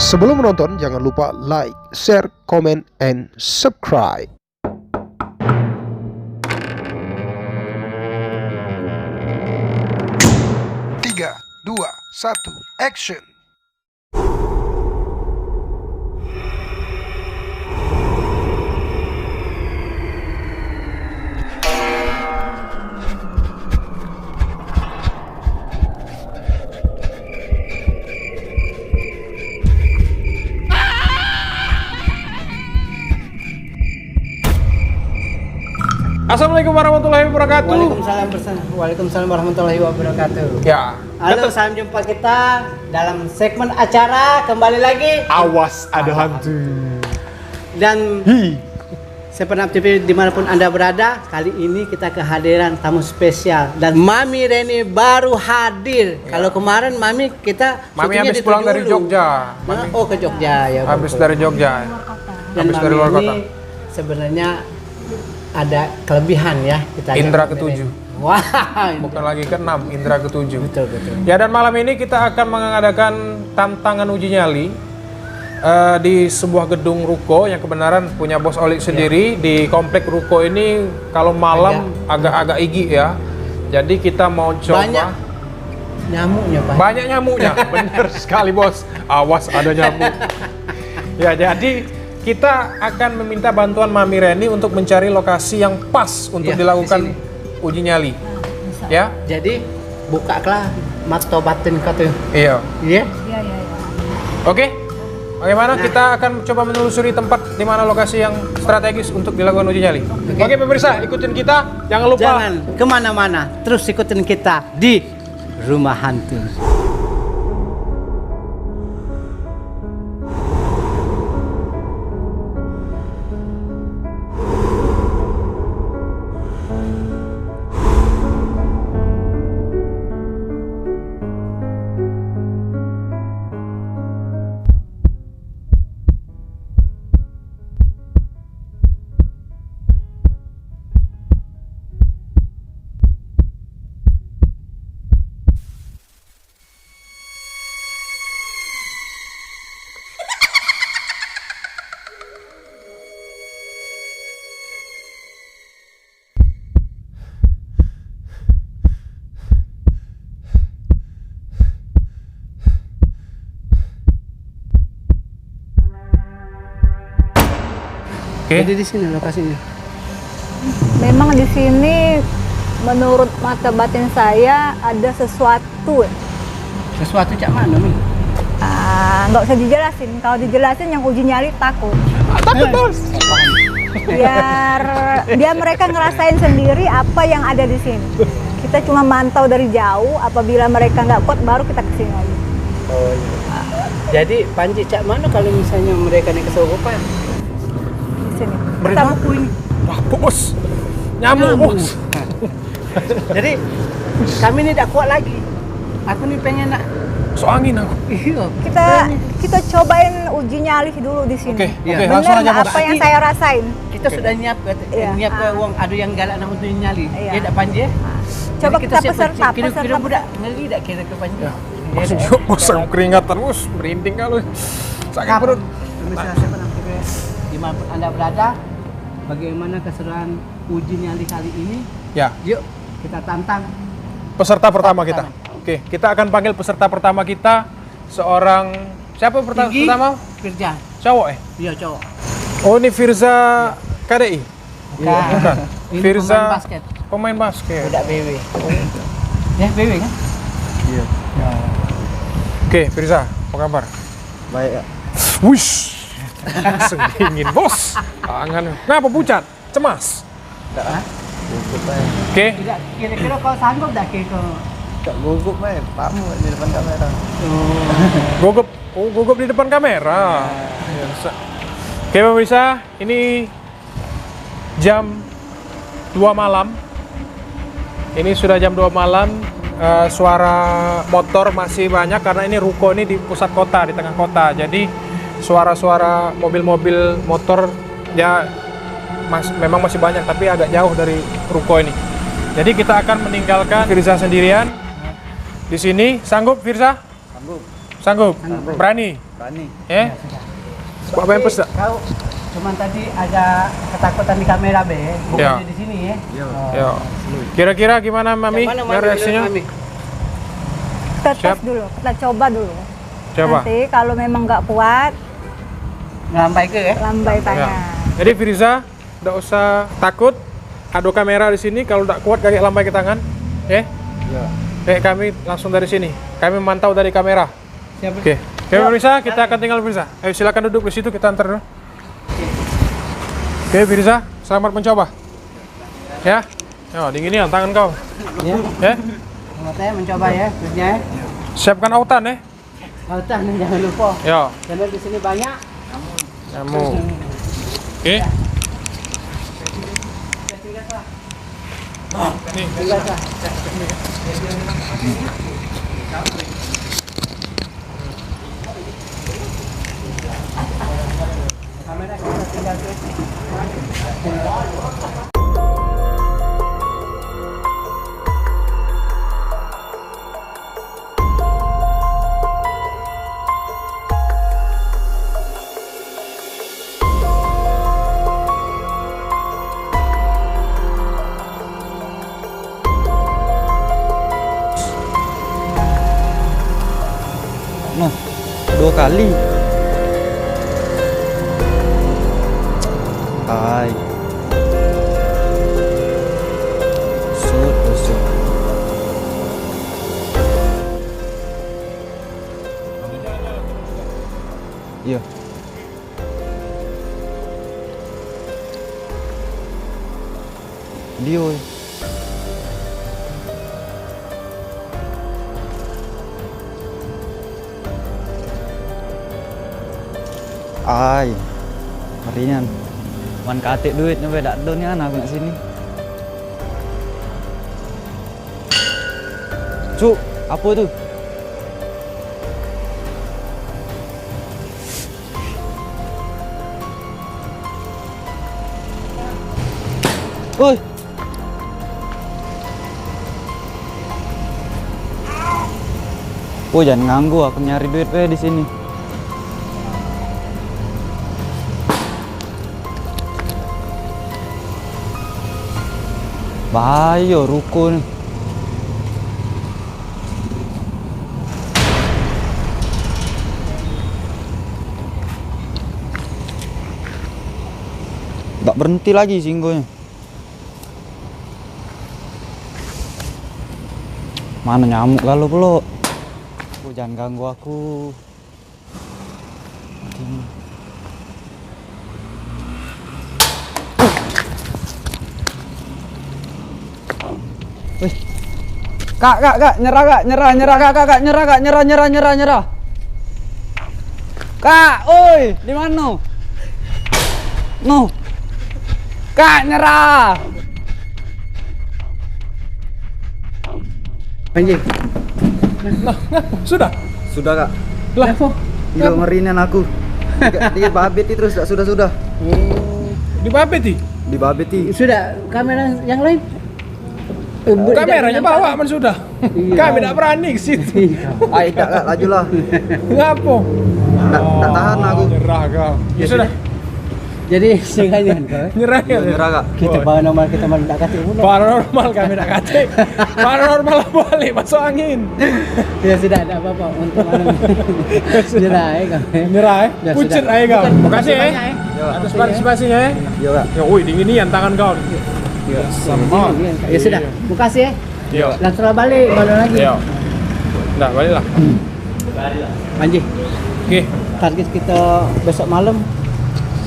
Sebelum menonton, jangan lupa like, share, comment, and subscribe. 3, 2, 1, action! Assalamualaikum warahmatullahi wabarakatuh. Waalaikumsalam warahmatullahi wabarakatuh. Ya. Halo, salam jumpa kita dalam segmen acara kembali lagi. Awas ada hantu. Dan Sepenap TV dimanapun Anda berada, kali ini kita kehadiran tamu spesial dan Mami Reni baru hadir. Ya. Kalau kemarin Mami habis pulang dari Jogja. Oh, ke Jogja ya. Habis dari Jogja. Dan habis dari luar kota. Ini sebenarnya ada kelebihan ya kita. Indra ketujuh. Wah, bukan lagi ke-6, Indra ketujuh. Betul. Ya, dan malam ini kita akan mengadakan tantangan uji nyali di sebuah gedung ruko yang kebenaran punya Bos Olik sendiri. Di komplek ruko ini kalau malam agak-agak igi ya. Jadi kita mau coba. Banyak nyamuknya, Pak. Banyak nyamuknya, bener sekali Bos. Awas ada nyamuk. Ya, jadi kita akan meminta bantuan Mami Reni untuk mencari lokasi yang pas untuk dilakukan uji nyali. Ya. Jadi bukalah mata batin kau tuh. Iya. Iya. Oke. Bagaimana kita akan coba menelusuri tempat di mana lokasi yang strategis untuk dilakukan uji nyali. Oke, pemirsa, ikutin kita. Jangan lupa. Jangan kemana-mana. Terus ikutin kita di Rumah Hantu. Jadi di sini lokasinya. Memang di sini menurut mata batin saya ada sesuatu. Sesuatu cak mana nih? Nggak usah dijelasin. Kalau dijelasin yang uji nyali takut. Takut Bos. Biar mereka ngerasain sendiri apa yang ada di sini. Kita cuma mantau dari jauh. Apabila mereka nggak kuat, baru kita kesini lagi. Oh iya. Jadi Panji cak mana kalau misalnya mereka nih kesurupan? Sini. Berapa ini? Wah, Bos. Nyamuk, Bos. Jadi kami ini tidak kuat lagi. Aku nih pengen nak Angin aku. Iya. Kita cobain uji nyali dulu di sini. Oke, Bener langsung aja nggak Bos. apa yang saya rasain? Kita sudah nyiap ke uang adu yang galak nak untuk nyali. Iya. Ya tak Panji. Coba kita siap peserta. kira budak ngeli tak kira ke Panji. Bos, Bos, aku keringatan, Bos. Merinding kalau sakit perut. Pemirsa Sepenap TV dimanapun Anda berada, bagaimana keseruan uji nyali kali ini? Ya. Yuk kita tantang Peserta pertama kita. Oke, kita akan panggil peserta pertama kita seorang siapa pertama? Firza. Cowok Iya cowok. Oh, ini Firza KDI. Bukan. Ini Firza pemain basket. Pemain basket. Budak BW. Ya BW kan? Iya. Oke, Firza, apa kabar? Baik. Wush. Langsung dingin, Bos. Tangan. Kenapa pucat? Cemas. Oke. Tidak kira-kira kau sanggup tak kira? Kak gugup pamu di depan kamera. Gugup di depan kamera. Biasa. Oke, pemirsa, ini jam 2 malam. Ini sudah jam 2 malam. Suara motor masih banyak karena ini ruko ini di pusat kota, di tengah kota. Jadi suara-suara mobil-mobil motor ya memang masih banyak, tapi agak jauh dari ruko ini. Jadi kita akan meninggalkan Firza sendirian di sini. Sanggup Firza? Sanggup. Sanggup? Sanggup. Berani? Berani. Bawa pampers tak? Kau cuman tadi ada ketakutan di kamera be, bukan Ya. di sini ya. Iya. Ya. Kira-kira gimana Mami? Yang mana, Reaksinya? Mami? Kita Siap. tes dulu, kita coba dulu. Coba. Nanti kalau memang nggak kuat, Ngelampai ke ya? lambai Ya. tangan. Jadi Firza, tidak usah takut. Ada kamera di sini. Kalau tidak kuat, kakek lambai ke tangan. Iya. Kayak kami langsung dari sini. Kami memantau dari kamera. Siapa? Oke. Oke, Firza, kita akan tinggal Firza. Ayo silakan duduk di situ, kita antar dulu. Oke, Firza, selamat mencoba. Ya. Yo, dinginin tangan kau. Ya. Ya. Sama saya mencoba ya, terusnya ya. Siapkan autan ya. Autan jangan lupa. Yo, Karena di sini banyak. kamu. Oke. Nih, Kamera kita tinggal ke. Nah, 2 kali. Ay. Sud. Iya. Dio. Ay. Marian. Wan katik duitnya we dak do ni anak nak sini. Cuk, apa tu? Oi. Oh, jangan ganggu, aku nyari duit we di sini. Bahaya ruko ni. Tak berhenti lagi singgonya. Mana nyamuk galau pula. Oh, jangan ganggu aku. Wih. Kak, nyerah kak, nyerah. Kak, oi, di mana? No. Kak, nyerah. Panji. sudah. Sudah kak. Lah, Gila ngerinan aku. Di babeti terus tak sudah. di babeti. Di babeti. Sudah kamera yang lain. Kameranya bawa man sudah. Kami tidak berani ke situ. Ay, tak kak, lajulah. Ngapo? Tak tahan aku. Nyerah kau. Ya sudah. Jadi sengaja kau. Nyerah ya. Nyerah kak. Kita paranormal kita malah tak kasih pula. Paranormal kami tidak kate. Paranormal balik masuk angin. Ya sudah ada apa-apa untuk malam. Sudah ya kau. Nyerah ya. Ya, Pucet sudah. aja kau. Bukan Makasih ya. banyak, Atas partisipasinya ya. Iya kak. Ya, wih dinginian tangan kau. Ya, sama. Ya sudah. Makasih ya. Yo. Langsung balik baru lagi. Yo. Nah, baliklah. Panji, Oke. target kita besok malam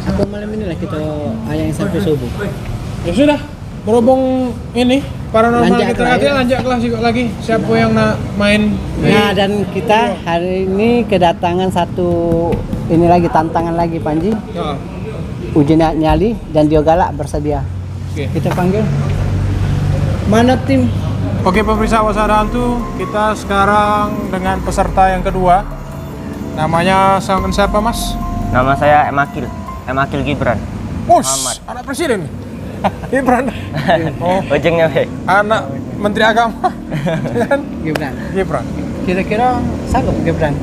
atau malam inilah kita ayang sampai subuh. Ya sudah. Berhubung ini paranormal Lanjak kita lah, nanti ya. lanjak kelas juga lagi. Siapa yang nak main? Nah, dan kita hari ini kedatangan satu ini lagi tantangan lagi Panji. Ya. Uji nyali dan Dio Galak bersedia. Oke. Kita panggil. Mana tim? Oke pemirsa Wasada Hantu, kita sekarang dengan peserta yang kedua. Namanya sama siapa mas? Nama saya Emakil Gibran. Us, anak presiden. Gibran. Oh, Ujungnya weh. anak Menteri Agama. Kan? Gibran. Gibran. Kira-kira sanggup Gibran?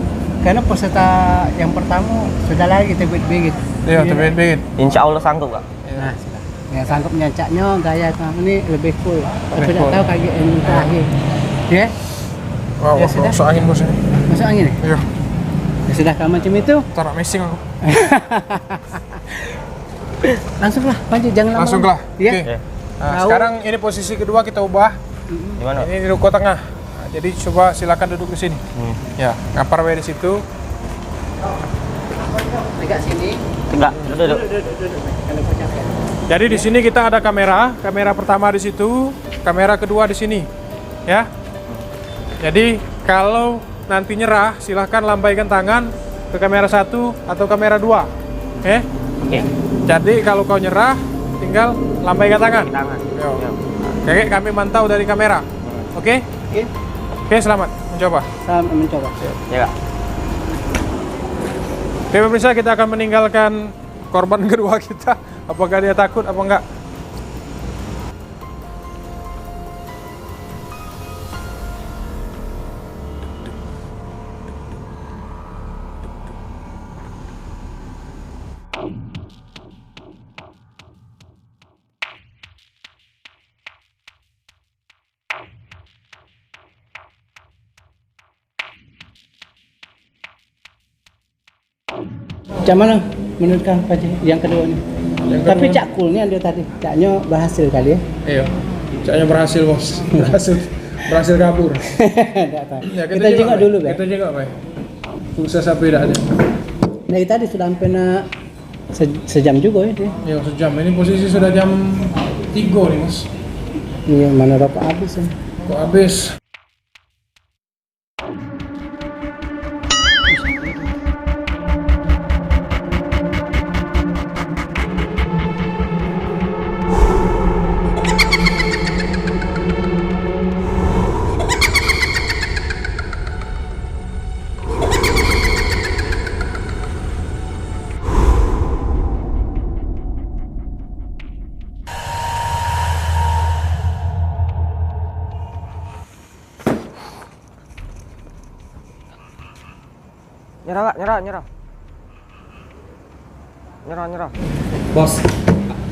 karena peserta yang pertama sudah lagi tebet-bet. Iya, tebet-bet. Insya Allah sanggup Kak. Nah, sudah. Ya sanggup nyancaknya gaya kamu ini lebih cool. Tapi Lebih tidak cool. tahu kayak yang terakhir. Ya, Wah, Ya, wah, sudah. masuk angin bos ini. masuk angin ya? Iya, Ya sudah kalau macam itu, tak nak missing aku. langsunglah panjat jangan lama. Langsung lah. Iya. Oke. Oke. Nah, Tahu. sekarang ini posisi kedua kita ubah. Di mana? Ini di ruko tengah. Nah, jadi coba silakan duduk di sini. Ya, ngapar wae di situ. Tegak sini. Tegak, duduk. Kalau kau capek. Jadi di sini kita ada kamera pertama di situ, kamera kedua di sini, ya. Jadi kalau nanti nyerah, silahkan lambaikan tangan ke kamera 1 atau kamera 2, Oke. Jadi kalau kau nyerah, tinggal lambaikan tangan. Tangan. Yo. Ya. Oke, kami mantau dari kamera. Oke? Oke. Oke, selamat mencoba. Saya mencoba. Ya Kak. Oke, pemirsa, kita akan meninggalkan korban kedua kita. Apakah dia takut apa enggak? Macam mana menurut kau Pak Haji, yang kedua ni? Yang Tapi kedua- cak coolnya dia tadi, caknya berhasil kali ya. Iya. Kayaknya berhasil, Bos. Berhasil kabur. Tak tahu. Ya, kita jengok dulu, Pak. Kita jengok, Pak. Sukses apa tidak ada? Dari tadi sudah sampai nak sejam juga ya dia. Ya, sejam. Ini posisi sudah jam 3 nih, Mas. Ini mana rokok habis ya. Kok habis? Nyerah Kak, nyerah. Nyerah. Bos,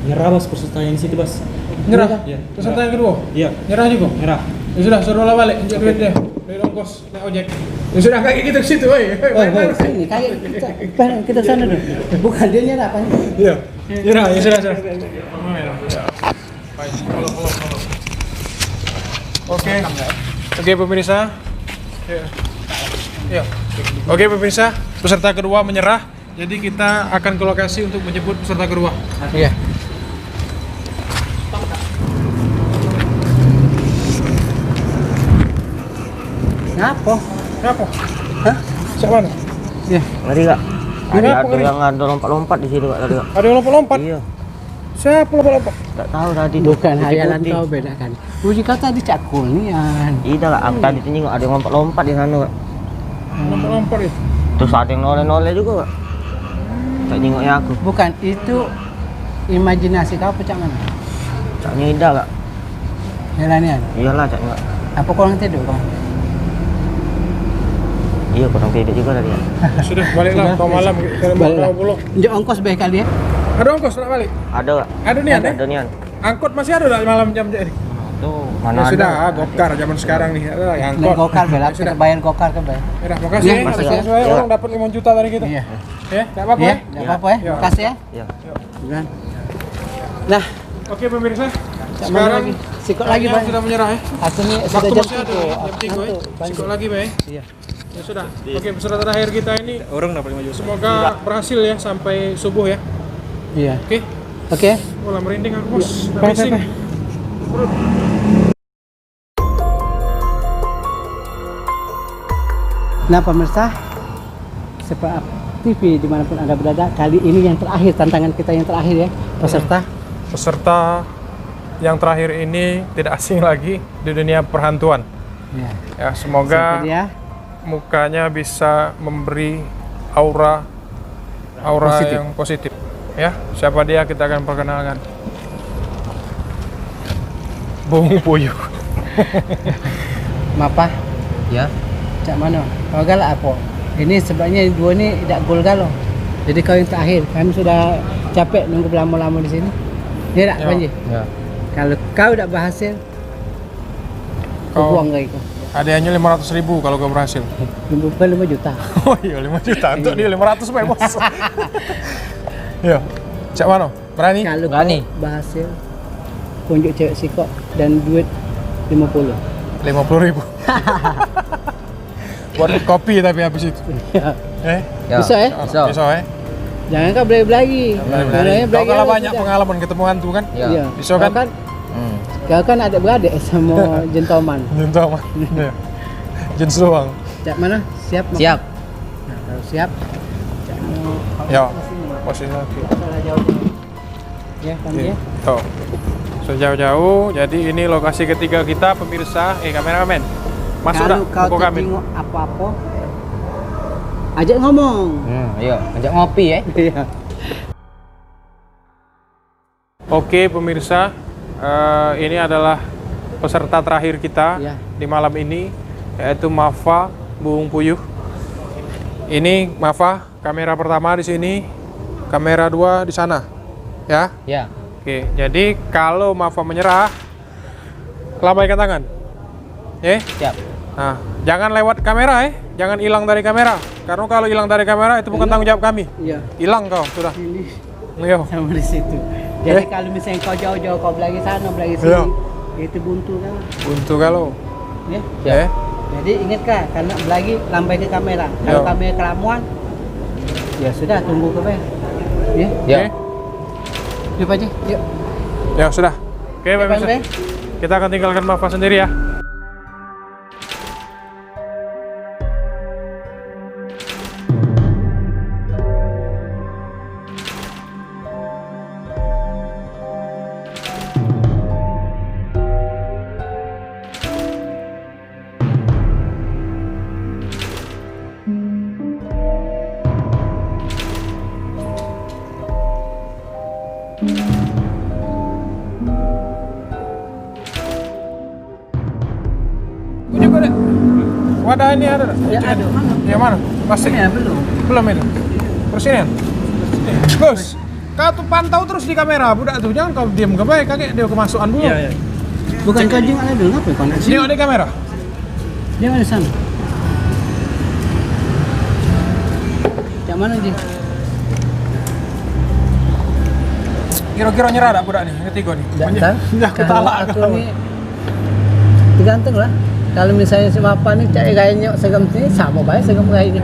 nyerah bos peserta yang di situ bos. Nyerah? Iya. Peserta yang kedua? Iya, Nyerah juga? nyerah. Ya sudah, suruh lah balik. Tunjuk duit dia. Duit ongkos, naik ojek. Ya sudah, kayak gitu ke situ, woi. Ini kayak kita sana dulu. Bukan dia nyerah apa? Iya. Nyerah, ya sudah. Oke. Oke, pemirsa. Ya. Oke, pemirsa, peserta kedua menyerah. Jadi kita akan ke lokasi untuk menjemput peserta kedua. Iya. Ngapa? Siapa? Hah? Siapa mana? Ya. Ngeri Kak. Ngeri apa, Ada ngeri? yang ada lompat-lompat di situ Kak tadi Kak. Ada yang lompat-lompat? Iya. Siapa lompat-lompat? Tak tahu tadi. Bukan Putih-putih. hayalan kau bedakan. Uji kau tadi cakul nih an. Iya Kak, aku tadi tuh nengok ada yang lompat-lompat di sana Kak. Lompat-lompat itu. Terus ada yang noleh-noleh juga Kak. Tak nengoknya aku. Bukan itu imajinasi kau pecah mana? Tak nyida Kak. Helanian. Iyalah cak Kak. Apa kurang tidur kau? Iya kurang tidur juga tadi Kak. Sudah, baliklah. Kau malam kita Baliklah. mau pulang. Jok ongkos baik kali ya. Ada ongkos nak balik? Ada Kak. Ada nih, ada. Ada nian. Angkot masih ada tak malam jam ini? Tuh, Ya mana ada? sudah, gokar zaman sekarang nih. Ada lagi Naik angkot. gokar bela, Ya sudah. kita bayar gokar ke bayar. Ya, makasih. Ya, Ya, makasih, makasih. ya. Orang dapat 5 juta dari kita. Iya. Ya, enggak apa-apa Iya, ya. enggak apa-apa ya. Ya. Makasih ya. Iya. Bukan. Nah, Oke pemirsa, mana sekarang lagi? Sikot lagi, kayaknya Bang. sudah menyerah ya. Aku nih sudah Waktu jam masih ada 3. ya, jam 3 ya. Sikot lagi Bay. Iya. Ya sudah. Oke, peserta terakhir kita ini Orang dapat 5 juta. semoga berhasil ya sampai subuh ya. Iya. Oke. Oke. Mulai merinding aku bos. Iya. Udah Bye, bising. bye, Nah pemirsa, Sepak TV dimanapun Anda berada, kali ini yang terakhir, tantangan kita yang terakhir ya, peserta. Peserta yang terakhir ini tidak asing lagi di dunia perhantuan. Ya. Ya, semoga Siapa dia? mukanya bisa memberi aura Positif. yang positif. Ya, siapa dia kita akan perkenalkan. Bung Puyuh. Mapa, Ya. cak mana? Kau galak apa? Ini sebabnya dua ni tidak gol galau. Jadi kau yang terakhir. Kami sudah capek nunggu lama-lama di sini. Ya tak Panji? Ya. Kalau kau tidak berhasil, kau buang lagi kau. Hadiahnya 500.000 kalau kau berhasil. Bukan 5 juta. Oh iya 5 juta, untuk dia 500 baik bos. Iya, cak mana? Berani? Kalau Berani. kau berhasil, tunjuk cewek sikok dan duit 50. 50.000. Buat kopi tapi habis itu. Ya. Ya. Bisa Bisa. Bisa Jangan kau berlari. Kau kalau banyak pengalaman ketemu hantu kan? Ya. Bisa kan? Kau kan adik-beradik sama gentleman. Gentleman. Iya. Jenis doang. Cak mana? Siap? Mak? Siap. Nah, kalau siap, Cak mau Ya. Posisi satu. salah jauh. Ya, Panji. Iya. Tuh. Sejauh-jauh, jadi ini lokasi ketiga kita pemirsa. Kameramen. Masuk dah, Kalau kau pokok kami. tertengok apa-apa, ajak ngomong. Ayo, ajak ngopi ya. Iya. Oke pemirsa, ini adalah peserta terakhir kita Ya. di malam ini, yaitu Mafa Buung Puyuh. Ini Mafa, kamera pertama di sini, kamera 2 di sana, ya. Ya. Oke, jadi kalau Mafa menyerah, lambaikan tangan, Siap. Nah, jangan lewat kamera, jangan hilang dari kamera, karena kalau hilang dari kamera itu bukan tanggung jawab kami. Iya. Hilang kau sudah. Ini Ayo. sama di situ. Jadi kalau misalnya kau jauh-jauh, kau belagi sana, belagi sini, Iya. itu buntu kan? Buntu kalau. Ya. Ya. Jadi ingat kah, karena belagi lambai ke kamera. Kalau Iya. kamera kelamuan, ya sudah tunggu ke bawah. Ya. Ya. Oke. Yuk Pak Haji, yuk. Ya sudah. Oke, Ya, pemirsa. Bang, Kita akan tinggalkan Mafa sendiri ya. Punya kok, Dek? Wadah ini ada, Dek? Ya, ada. Mana? Yang mana? Plastik? Ya, belum. Belum itu. Persinian. Bos, kau tuh pantau terus di kamera, budak tuh. Jangan kau diam ke baik, kakek dia kemasukan dulu. Bukan kau jangan ada dulu, apa kau nak sini? Tengok di kamera. Dia mana sana? Yang mana Ji? Kira-kira nyerah tak budak nih, yang ketiga nih? Jangan. Ya, ketalak Aku kau. ni tergantung lah. Kalau misalnya si Bapak ni cari gaya nyok segam sini, sama baik segam gaya ni.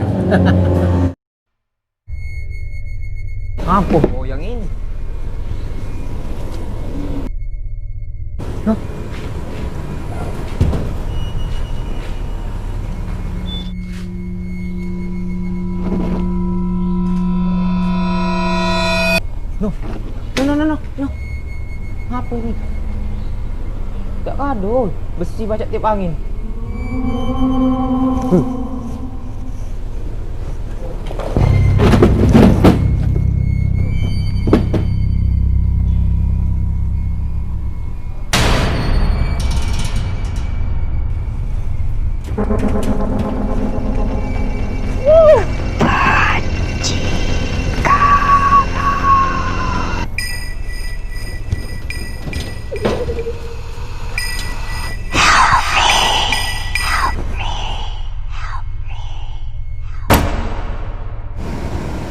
Apa? Oh, yang ini. No. Apa ini? Tak ada. Besi bacak tiap angin.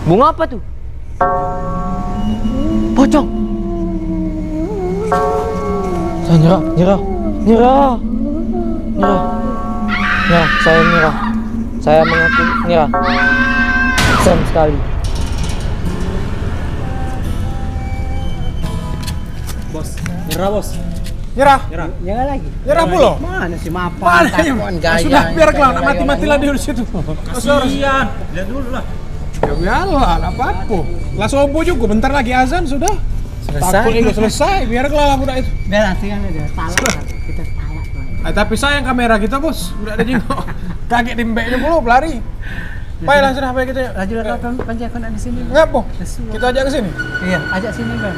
Bunga apa tuh? Pocong. Saya nyerah. Saya nyerah. Saya mengaku nyerah. Sayang sekali. Bos, nyerah bos. Nyerah. Jangan lagi. Nyerah pula. Mana si Mapa? Mana Takut ya? gaya. Sudah, biarlah mati-matilah dia di situ. Kasihan. Lihat dulu lah. Ya biarlah, nggak apa-apa. Lah sobo juga, bentar lagi azan sudah. Takut itu selesai, biarlah budak itu. Biar nanti kan ada talak. Kita talak tuh. Tapi sayang kamera kita bos, udah ada jengok. Kaget di mbeknya mulu, pelari. Baiklah sudah, baik kita. Laju lah kau Panji, aku nak di sini. Ngapa? Kita ajak ke sini. Iya, ajak sini kan.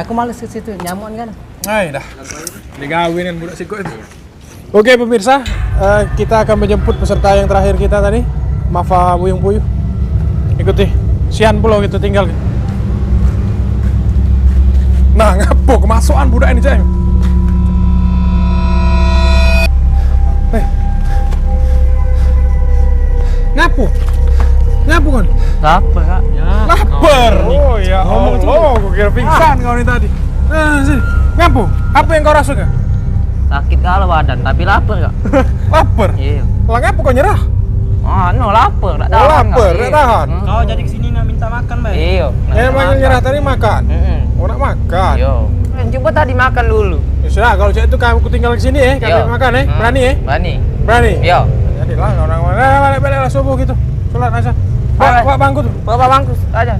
Aku males ke situ, nyamuk kan. Ay, dah. Digawinin budak sikut itu. Oke pemirsa, kita akan menjemput peserta yang terakhir kita tadi. Mafa buyung puyuh. Ikuti. Sian pulau gitu tinggal. Nah, ngapo kemasukan budak ini cek. Ngapo? Ngapo kan? Lapar kak. Lapar. Oh ya Allah, gue kira pingsan kau ini tadi. Nah, sini. Ngapo? Apa yang kau rasakan? Sakit kalau badan, tapi lapar kak. Lapar. Iya. Lah ngapa kau nyerah? Ah, no lapar, tak tahan. Lapar, Kak. tak tahan. Kau jadi kesini nak minta makan, Bay? Iya. Emang yang nyerah tadi makan. Oh, nak makan. Iya. Coba tadi makan dulu. Ya sudah, kalau cek itu kamu tinggal di sini kami Yo. makan Berani Berani. Berani. Iya. Jadilah orang balik lah subuh gitu. Sholat asar. Bawa bangku tuh. Bawa bangku aja.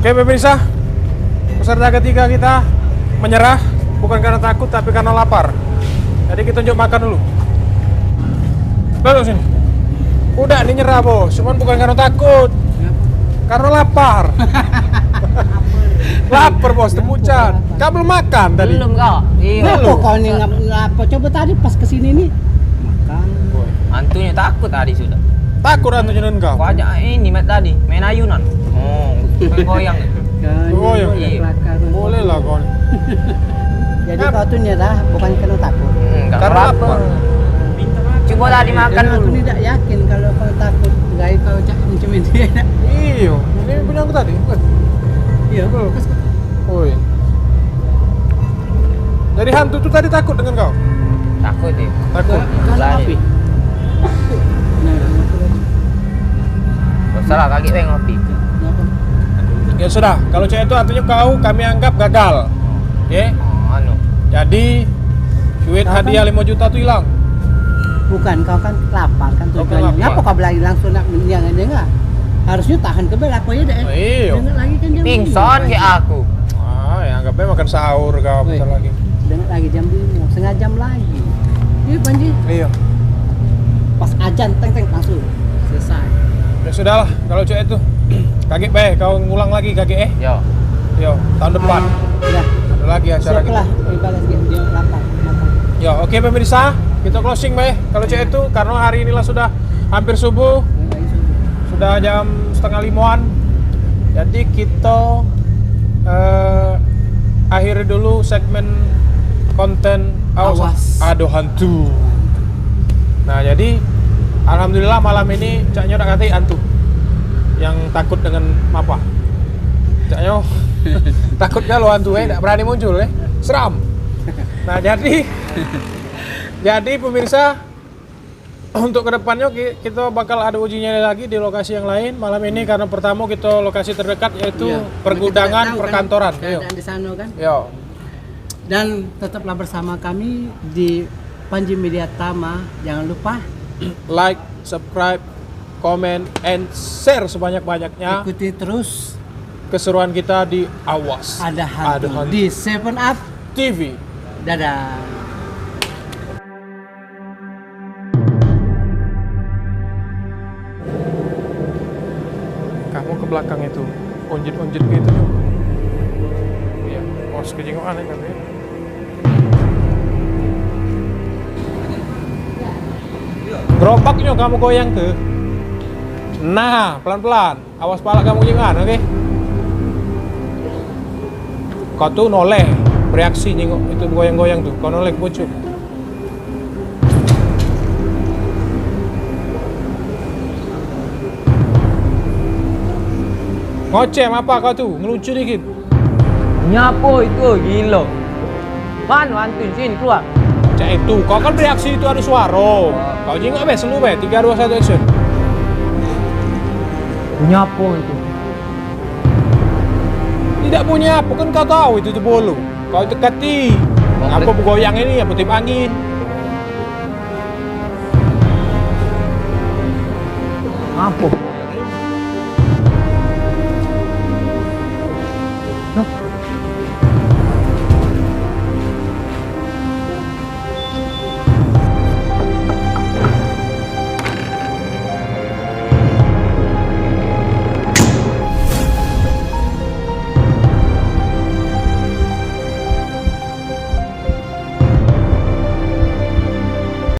Oke pemirsa, peserta ketiga kita menyerah bukan karena takut tapi karena lapar. Jadi kita tunjuk makan dulu. Lalu sini. Udah ini nyerah bos, cuman bukan karena takut, karena lapar. Lapar bos, temucan. Kamu belum makan tadi. Belum kak. Iya. Kenapa kau ini ngapa? Coba tadi pas kesini nih makan. Hantunya takut tadi sudah. Takut hantunya dan kau. Kau ajak ini mat tadi, main ayunan. Oh, goyang. Oh, iya. Belakang. Boleh lah kau. Jadi kau tuh nyerah bukan karena takut. Karena lapar. Coba tadi makan Dan aku dulu. tidak yakin kalau kau takut, gaya kau cak macam ini. Iyo, ini punya aku tadi, bukan? Iya. Oi. Jadi hantu itu tadi takut dengan kau? Takut dia. Takut. Kalau Lari. api. Nah, Salah kaki saya ngopi. Ya sudah, kalau cewek itu artinya kami anggap gagal. Oke? Oh, anu. Jadi duit Apa? hadiah 5 juta itu hilang. Bukan, kau kan lapar kan Kau kan tujuannya. lapar. Ngapa kau belagi langsung nak menjangan enggak? Harusnya tahan ke belakang aja deh. Iya. Dengar lagi kan jam Pingsan 5. kayak aku. Ah, ya anggapnya makan sahur kau Woi. bentar lagi. Dengar lagi jam 5, setengah jam lagi. Iya Panji, Iya. pas ajan teng langsung selesai. Ya sudahlah, kalau cewek itu kakek kau ngulang lagi kakek Yo. Yo, tahun depan Ya, ada lagi acara siap kita. lah ibadah dia lapar makan. Yo, oke pemirsa, kita closing kalau cewek itu karena hari inilah sudah hampir subuh. Lagi subuh. Sudah jam 4:30-an. Jadi kita akhiri dulu segmen konten Awas. Aduh hantu. Nah, jadi alhamdulillah malam ini Caknya udah kata hantu yang takut dengan apa? Caknya takut kalau hantu tidak berani muncul seram. Nah, jadi pemirsa, untuk kedepannya kita bakal ada ujinya lagi di lokasi yang lain. Malam ini karena pertama kita lokasi terdekat yaitu Iya. pergudangan Kita tahu perkantoran. kan keadaan di sana kan. Yo. Dan tetaplah bersama kami di Panji Media Tama. Jangan lupa Like, subscribe, comment, and share sebanyak-banyaknya ikuti terus keseruan kita di Awas ada hantu di 7 Up. TV. Dadah. Kamu ke belakang itu, unjit-unjit gitu yuk. Iya, pos kejengokan kan ya. Gerobaknya kamu goyang ke. Nah, pelan-pelan. Awas pala kamu jengan, oke? Kau tuh noleh, bereaksi nyengok itu goyang-goyang tuh. Kau noleh pucuk. Ngoceh apa kau tuh? Ngelucu dikit. Nyapo itu gila. Mana hantu sini keluar. Cak itu, kau kan bereaksi itu ada suara. Kau jengok lu 3, 2, 1 action. Nyapo itu. Tidak punya apa kan kau tahu itu bolu. Kau dekati. Apa bergoyang ini apa tip angin? Apa?